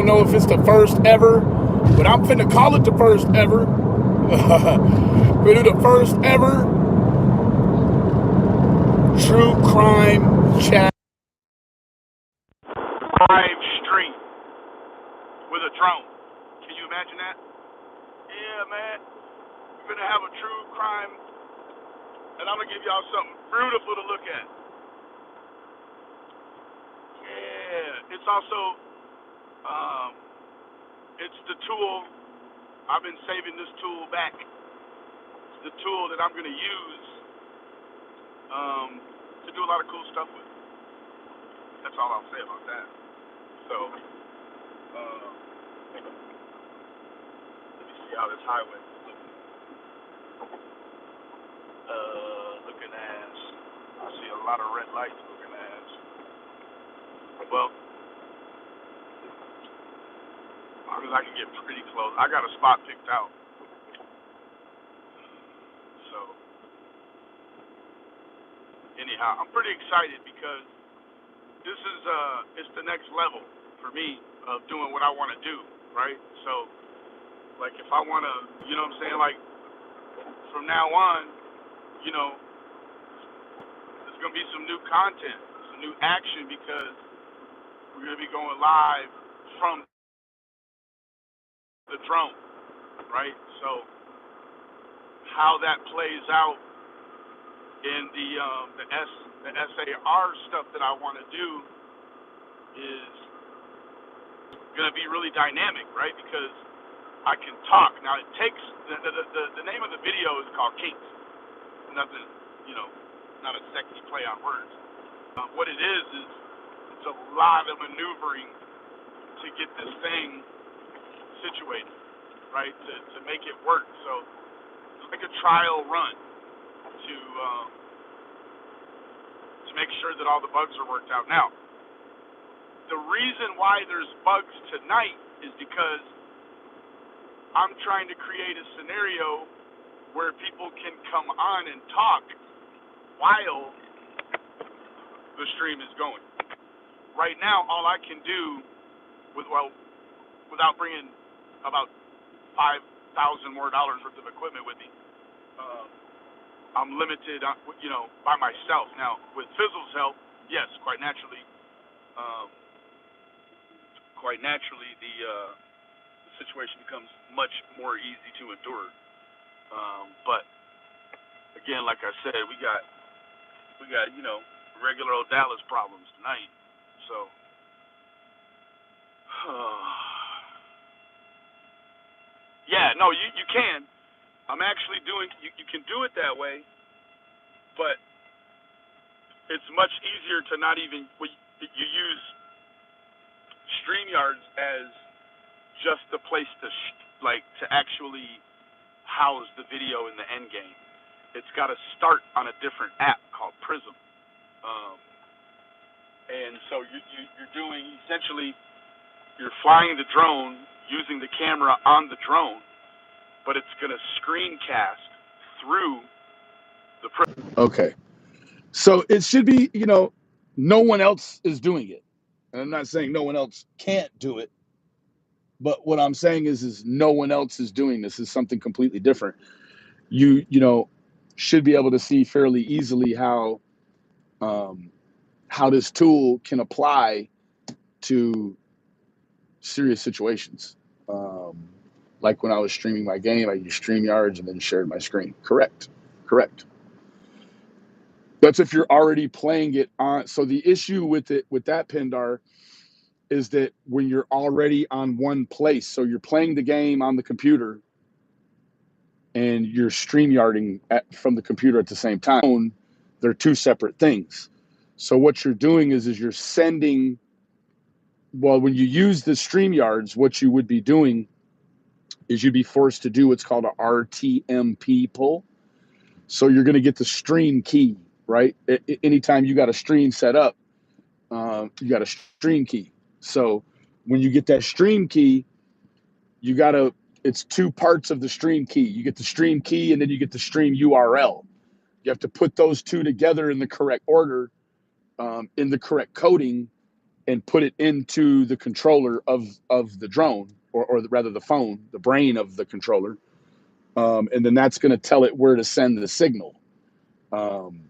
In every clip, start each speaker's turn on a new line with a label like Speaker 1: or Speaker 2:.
Speaker 1: don't know if it's the first ever, but I'm finna call it the first ever. We're do the first ever true crime chat
Speaker 2: live stream with a drone. Can you imagine that? Yeah, man. We're gonna have a true crime, and I'm gonna give y'all something beautiful to look at. Yeah, it's also, it's the tool. I've been saving this tool back. It's the tool that I'm gonna use to do a lot of cool stuff with. That's all I'll say about that. So, let me see how this highway is looking. Looking as, I see a lot of red lights looking as. Well, as long as I can get pretty close. I got a spot picked out. So, anyhow, I'm pretty excited because this is, it's the next level for me of doing what I want to do, right? So, like, if I want to, you know what I'm saying? Like, from now on, you know, there's going to be some new content, some new action because we're going to be going live from the drone, right? So, how that plays out in the SAR stuff that I want to do is going to be really dynamic, right? Because I can talk. Now, it takes, the name of the video is called Kinks. Nothing, you know, not a sexy play on words. What it is it's a lot of maneuvering to get this thing situated, right? To make it work. So, it's like a trial run to make sure that all the bugs are worked out. Now, the reason why there's bugs tonight is because I'm trying to create a scenario where people can come on and talk while the stream is going. Right now, all I can do without bringing about $5,000 more worth of equipment with me, I'm limited, you know, by myself. Now, with Fizzle's help, yes, quite naturally, the situation becomes much more easy to endure. But again, like I said, we got you know, regular old Dallas problems tonight. So, yeah, no, you can. I'm actually doing. You can do it that way, but it's much easier to not even. You use StreamYards as just the place to to actually house the video in the end game. It's got to start on a different app called Prism, and so you're doing essentially you're flying the drone using the camera on the drone, but it's going to screencast through the Prism.
Speaker 1: Okay. So it should be, you know, no one else is doing it. And I'm not saying no one else can't do it, but what I'm saying is no one else is doing this. Is something completely different. You know, should be able to see fairly easily how this tool can apply to serious situations. Like when I was streaming my game, I used StreamYards and then shared my screen. Correct. That's if you're already playing it on. So the issue with that Pindar is that when you're already on one place, so you're playing the game on the computer and you're StreamYarding from the computer at the same time, they're two separate things. So what you're doing is you're sending, well, when you use the StreamYards, what you would be doing is you'd be forced to do what's called a RTMP pull. So you're going to get the stream key, right? Anytime you got a stream set up, you got a stream key. So when you get that stream key, it's two parts of the stream key. You get the stream key and then you get the stream URL. You have to put those two together in the correct order, in the correct coding, and put it into the controller of the drone, or rather the phone, the brain of the controller. And then that's going to tell it where to send the signal. Um,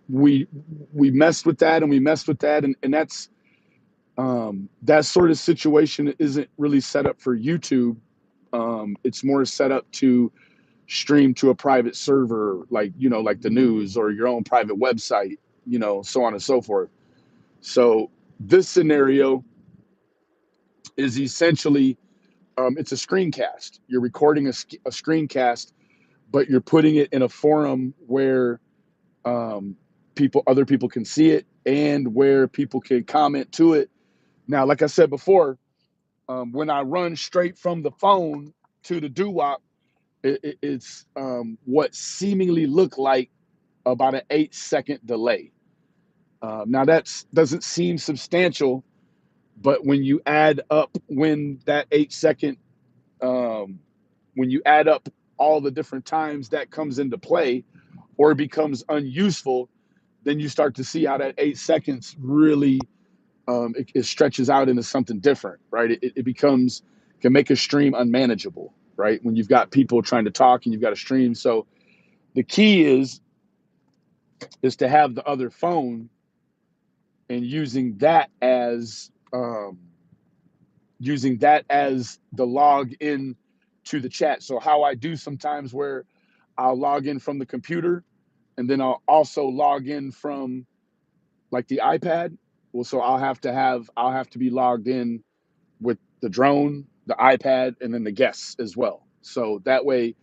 Speaker 1: we messed with that, and we messed with that, and that's that sort of situation isn't really set up for YouTube. It's more set up to stream to a private server, like, like the news, or your own private website, so on and so forth. So this scenario is essentially, it's a screencast. You're recording a screencast, but you're putting it in a forum where other people can see it, and where people can comment to it. Now, like I said before, when I run straight from the phone to the doo-wop, it's what seemingly look like about an 8-second delay. Now that doesn't seem substantial, but when you add up when that 8-second, when you add up all the different times that comes into play or becomes unuseful, then you start to see how that 8 seconds really, it stretches out into something different, right? Can make a stream unmanageable, right? When you've got people trying to talk and you've got a stream. So the key is to have the other phone, and using that as the log in to the chat. So how I do sometimes, where I'll log in from the computer, and then I'll also log in from like the iPad. Well, so I'll have to be logged in with the drone, the iPad, and then the guests as well. So that way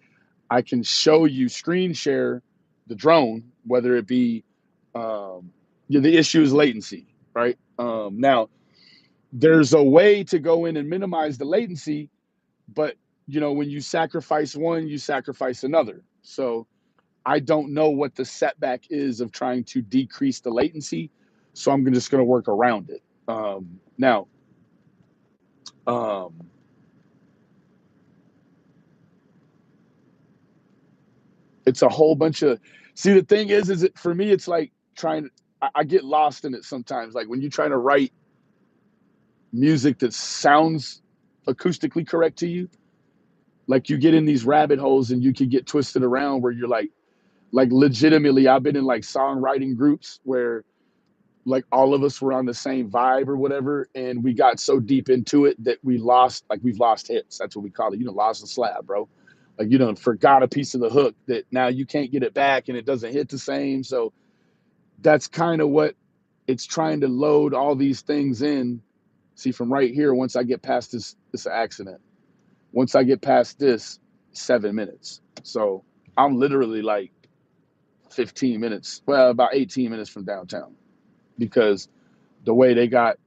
Speaker 1: I can show you, screen share the drone, whether it be, the issue is latency, right? Now, there's a way to go in and minimize the latency, but when you sacrifice one, you sacrifice another. So I don't know what the setback is of trying to decrease the latency, so I'm just going to work around it. Now, it's a whole bunch of. See, the thing is it for me, it's like I get lost in it sometimes. Like when you're trying to write music that sounds acoustically correct to you, like you get in these rabbit holes and you can get twisted around where you're like legitimately, I've been in like songwriting groups where like all of us were on the same vibe or whatever, and we got so deep into it that we've lost hits. That's what we call it. Lost the slab, bro. Like forgot a piece of the hook that now you can't get it back, and it doesn't hit the same. So that's kind of what it's trying to load all these things in. See, from right here, once I get past this accident. Once I get past this, 7 minutes. So I'm literally like 15 minutes, well, about 18 minutes from downtown, because the way they got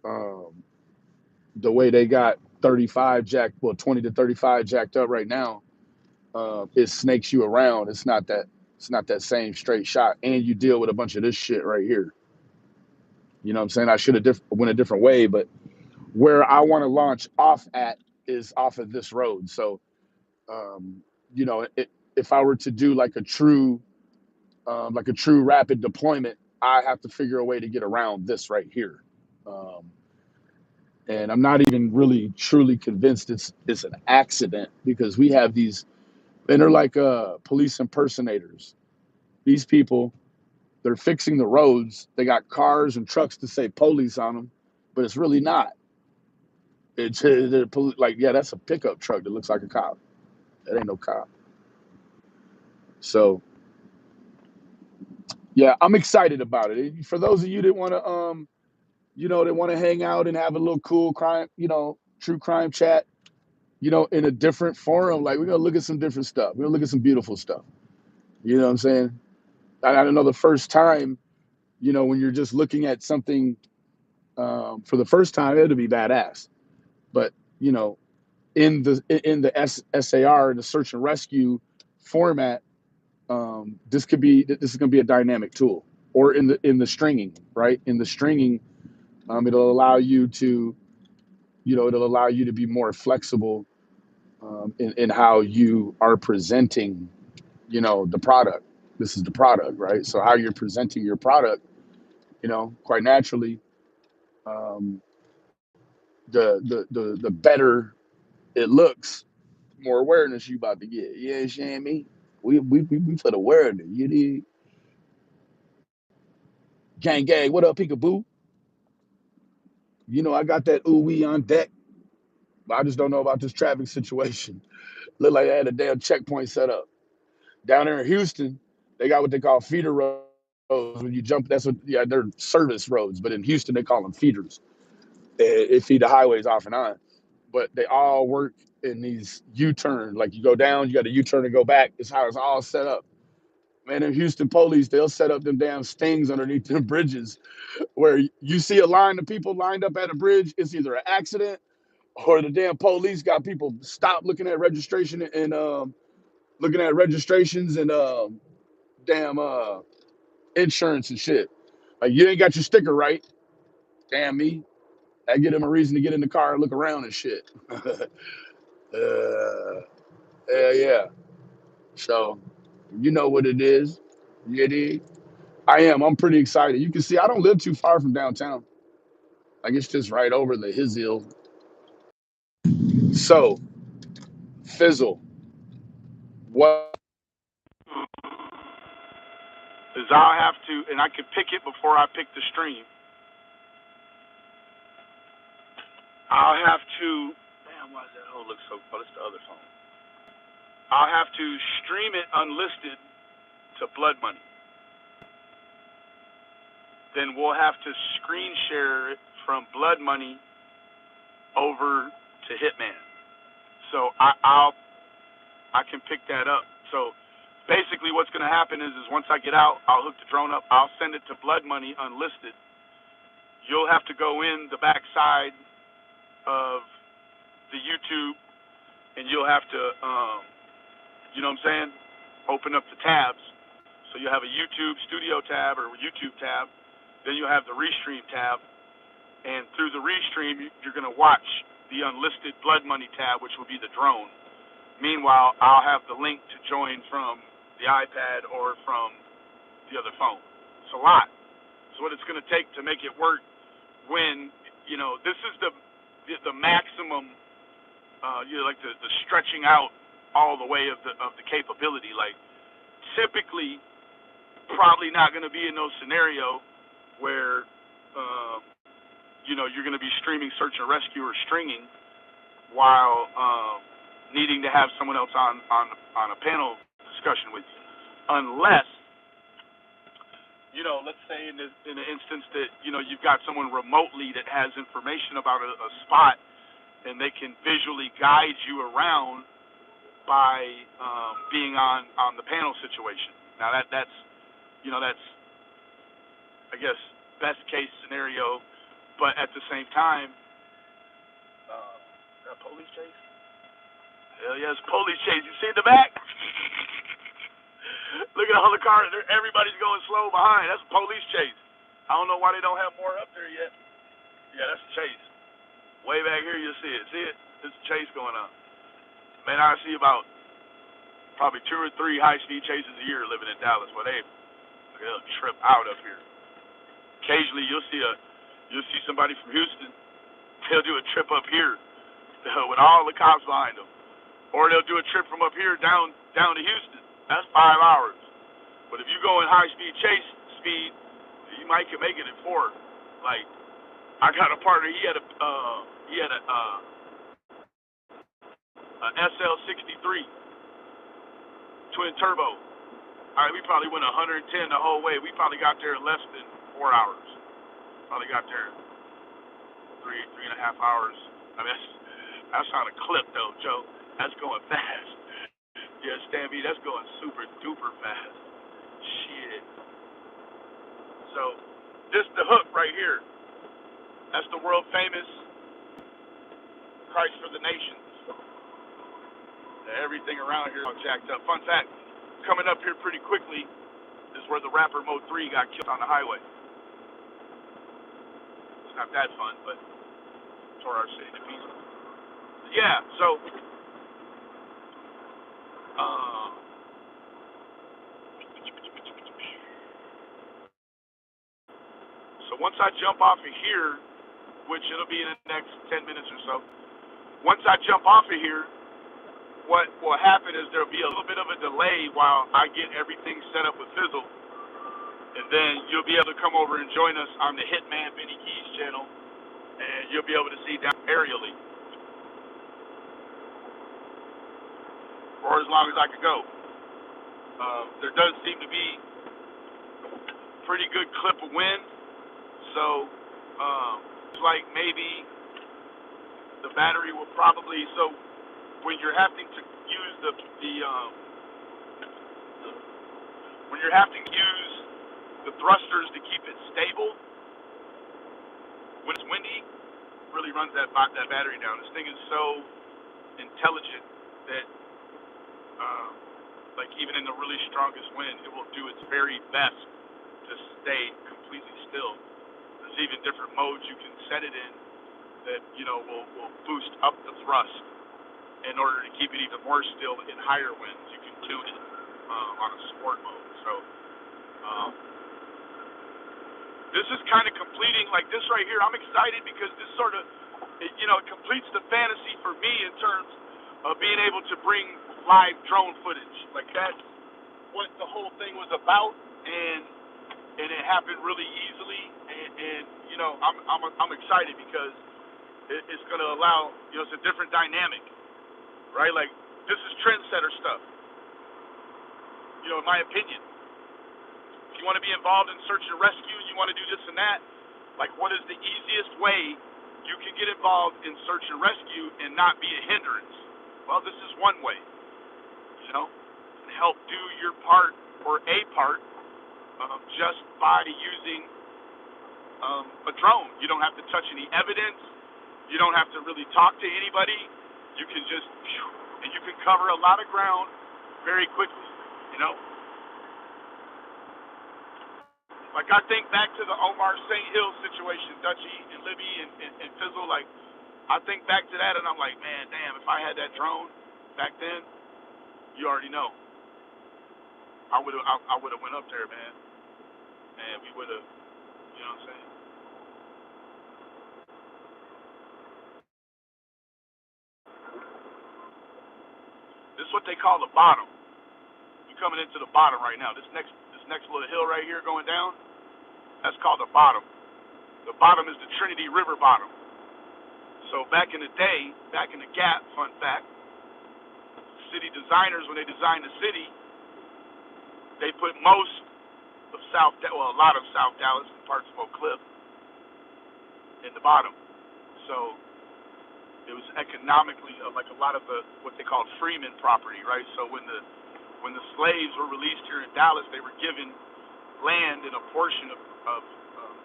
Speaker 1: um, 35 jacked, well, 20 to 35 jacked up right now, it snakes you around. It's not that same straight shot, and you deal with a bunch of this shit right here. You know what I'm saying? I should have went a different way, but where I want to launch off at is off of this road. So, um, if I were to do like a true rapid deployment, I have to figure a way to get around this right here. Um, and I'm not even really truly convinced it's an accident, because we have these, and they're like police impersonators. These people, they're fixing the roads. They got cars and trucks to say police on them, but it's really not. It's like, yeah, that's a pickup truck that looks like a cop. That ain't no cop. So yeah, I'm excited about it. For those of you that want to they want to hang out and have a little cool crime, true crime chat, in a different forum. Like, we're going to look at some different stuff. We're going to look at some beautiful stuff. You know what I'm saying? I don't know, the first time, when you're just looking at something for the first time, it'll be badass. But, in the SAR, the search and rescue format, this is going to be a dynamic tool. Or in the stringing, right? In the stringing, it'll allow you to be more flexible in how you are presenting, the product. This is the product, right? So how you're presenting your product, quite naturally, um, the better it looks, more awareness you about to get. You understand me? We for the awareness. You dig? Gang gang, what up, peekaboo? You know I got that ooh wee on deck, but I just don't know about this traffic situation. Look like they had a damn checkpoint set up. Down there in Houston, they got what they call feeder roads. When you jump, that's what, yeah, they're service roads, but in Houston they call them feeders. It feed the highways off and on. But they all work in these U-turn. Like you go down, you got a U-turn to go back. It's how it's all set up. Man, in Houston police, they'll set up them damn stings underneath them bridges where you see a line of people lined up at a bridge. It's either an accident or the damn police got people stop looking at registration and looking at registrations and damn insurance and shit. Like you ain't got your sticker right. Damn me. I give them a reason to get in the car and look around and shit. Yeah. So you know what it is. You dig? I am. I'm pretty excited. You can see I don't live too far from downtown. Like it's just right over the his hill. So Fizzle, what?
Speaker 2: Is I'll have to, and I can pick it before I pick the stream. I'll have to. Damn, why does that hole look so? Oh, it's the other phone. I'll have to stream it unlisted to Blood Money. Then we'll have to screen share it from Blood Money over to Hitman. So I can pick that up. So basically, what's going to happen is once I get out, I'll hook the drone up. I'll send it to Blood Money unlisted. You'll have to go in the back side of the YouTube, and you'll have to, you know what I'm saying, open up the tabs. So you have a YouTube Studio tab or YouTube tab. Then you have the Restream tab, and through the Restream, you're going to watch the unlisted Blood Money tab, which will be the drone. Meanwhile, I'll have the link to join from the iPad or from the other phone. It's a lot. So what it's going to take to make it work when, you know, this is the maximum, you know, like the stretching out all the way of the capability. Like typically, probably not going to be in no scenario where, you know, you're going to be streaming search and rescue or stringing while needing to have someone else on a panel discussion with you, unless, you know, let's say in an instance that, you know, you've got someone remotely that has information about a spot and they can visually guide you around by being on the panel situation. Now that's you know, that's, I guess, best case scenario, but at the same time, that police chase? Hell yes, police chase. You see in the back? Look at all the cars. Everybody's going slow behind. That's a police chase. I don't know why they don't have more up there yet. Yeah, that's a chase. Way back here, you'll see it. See it? There's a chase going on. Man, I see about probably 2 or 3 high-speed chases a year living in Dallas, where they'll trip out up here. Occasionally, you'll see somebody from Houston. They'll do a trip up here with all the cops behind them, or they'll do a trip from up here down to Houston. That's 5 hours. But if you go in high-speed chase speed, you might can make it in 4. Like I got a partner. He had a SL63 twin turbo. All right, we probably went 110 the whole way. We probably got there in less than 4 hours. Probably got there in 3.5 hours. I mean, that's on a clip though, Joe. That's going fast. Yeah, Stanby, that's going super duper fast. Shit. So, this the hook right here. That's the world famous Christ for the Nations. Everything around here is all jacked up. Fun fact, coming up here pretty quickly is where the rapper Mo 3 got killed on the highway. It's not that fun, but tore our city to pieces. Yeah, so once I jump off of here, which it'll be in the next 10 minutes or so. Once I jump off of here, what will happen is there'll be a little bit of a delay while I get everything set up with Fizzle, and then you'll be able to come over and join us on the Hitman Benny Keys channel, and you'll be able to see down aerially for as long as I can go. There does seem to be a pretty good clip of wind, so it's like maybe the battery will probably, so when you're having to use when you're having to use the thrusters to keep it stable, when it's windy, it really runs that battery down. This thing is so intelligent that like even in the really strongest wind, it will do its very best to stay completely still. There's even different modes you can set it in that, you know, will boost up the thrust in order to keep it even more still in higher winds. You can tune it on a sport mode. So this is kind of completing, like this right here, I'm excited because this sort of, it completes the fantasy for me in terms of being able to bring live drone footage. Like that's what the whole thing was about, and it happened really easily, and you know, I'm excited because it's going to allow, you know, it's a different dynamic, right? Like this is trendsetter stuff, you know, in my opinion. If you want to be involved in search and rescue, and you want to do this and that, like what is the easiest way you can get involved in search and rescue and not be a hindrance? Well, this is one way, you know, and help do your part or a part just by using a drone. You don't have to touch any evidence. You don't have to really talk to anybody. You can just, and you can cover a lot of ground very quickly, you know. Like I think back to the Omar St. Hill situation, Dutchy and Libby and Fizzle, like I think back to that and I'm like, man, damn, if I had that drone back then, you already know. I would have went up there, man. And we would have, you know what I'm saying? This is what they call the bottom. You're coming into the bottom right now. This next little hill right here going down, that's called the bottom. The bottom is the Trinity River bottom. So back in the day, back in the Gap, fun fact, city designers, when they designed the city, they put most of a lot of South Dallas and parts of Oak Cliff in the bottom. So it was economically like a lot of the what they called freeman property, right? So when the slaves were released here in Dallas, they were given land in a portion of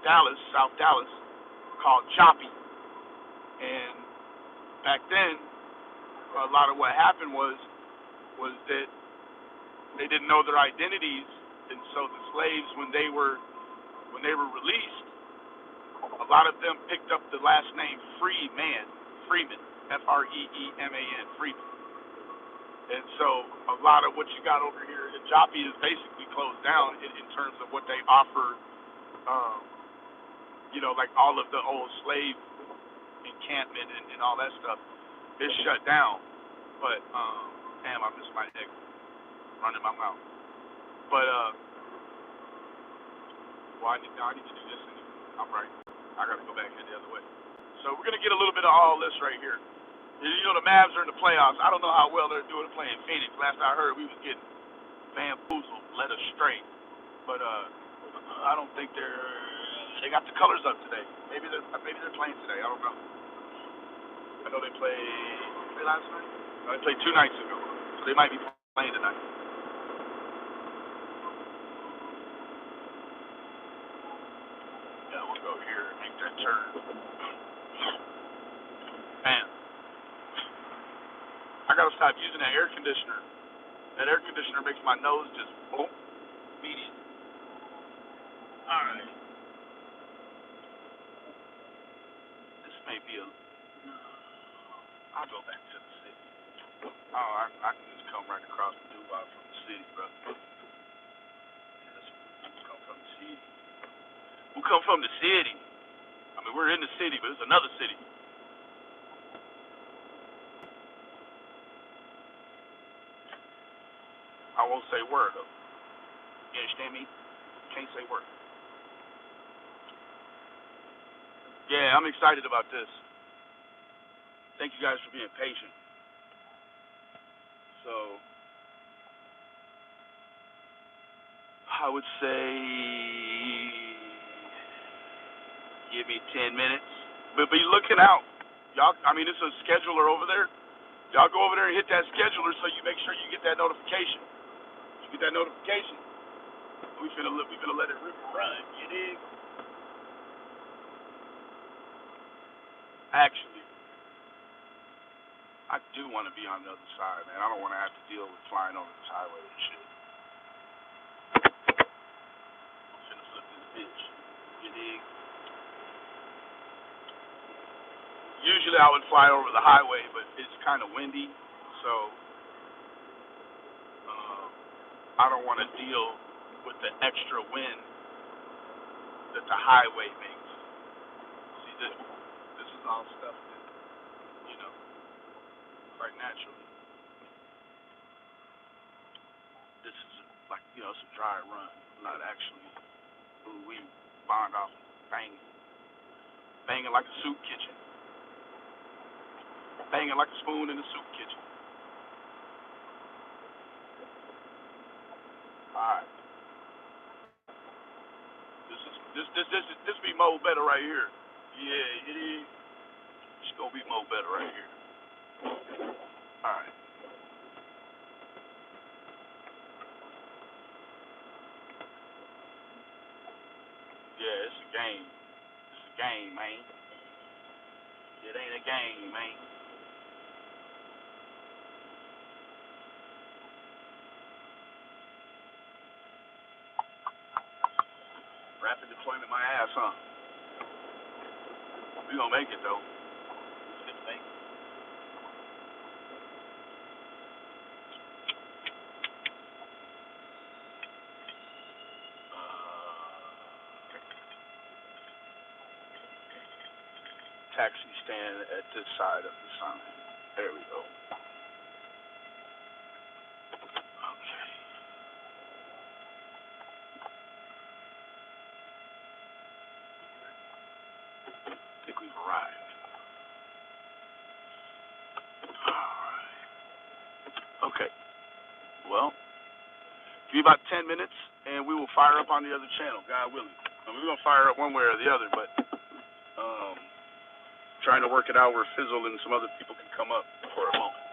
Speaker 2: Dallas, South Dallas, called Joppy. And back then, a lot of what happened was that they didn't know their identities, and so the slaves, when they were released, a lot of them picked up the last name Freeman, Freeman, Freeman. And so a lot of what you got over here in Joppy is basically closed down in terms of what they offer. You know, like all of the old slave encampment and all that stuff is shut down. But damn, I miss my egg running my mouth. But well, I need to do this. I'm right. I gotta go back here the other way. So we're gonna get a little bit of all this right here. You know, the Mavs are in the playoffs. I don't know how well they're doing playing Phoenix. Last I heard, we was getting bamboozled, led astray. But I don't think they got the colors up today. Maybe they're playing today. I don't know. I know they played last night. No, they played 2 nights ago, so they might be playing tonight. Yeah, we'll go here and make that turn. Man, I gotta stop using that air conditioner. That air conditioner makes my nose just boom, immediate. All right. This may be I'll go back to the city. Oh, I can just come right across the Dubai from the city, bro. We'll come from the city. We'll come from the city. I mean, we're in the city, but it's another city. I won't say word though. You understand me? Can't say word. Yeah, I'm excited about this. Thank you guys for being patient. So, I would say give me 10 minutes. But be looking out. Y'all, I mean, it's a scheduler over there. Y'all go over there and hit that scheduler so you make sure you get that notification. You get that notification, we finna let it rip and run. You dig? Actually, I do want to be on the other side, man. I don't want to have to deal with flying over this highway and shit. I'm finna flip this bitch. You dig? Usually I would fly over the highway, but it's kind of windy, so I don't want to deal with the extra wind that the highway makes. See, this is all stuff that, you know, quite naturally. This is like, you know, it's a dry run, not actually, ooh, we bond off banging like a soup kitchen, banging like a spoon in the soup kitchen. All right, this be Mo better right here. Yeah, it is. It's gonna be Mo better right here. All right. Yeah, it's a game. It's a game, man. It ain't a game, man. Rapid deployment, my ass, huh? We gonna make it though. We gonna make it. Taxi stand at this side of the sign. There we go. Okay. I think we've arrived. Alright. Okay. Well, give me about 10 minutes and we will fire up on the other channel, God willing. I mean, we're gonna fire up one way or the other, but trying to work it out where Fizzle and some other people can come up for a moment.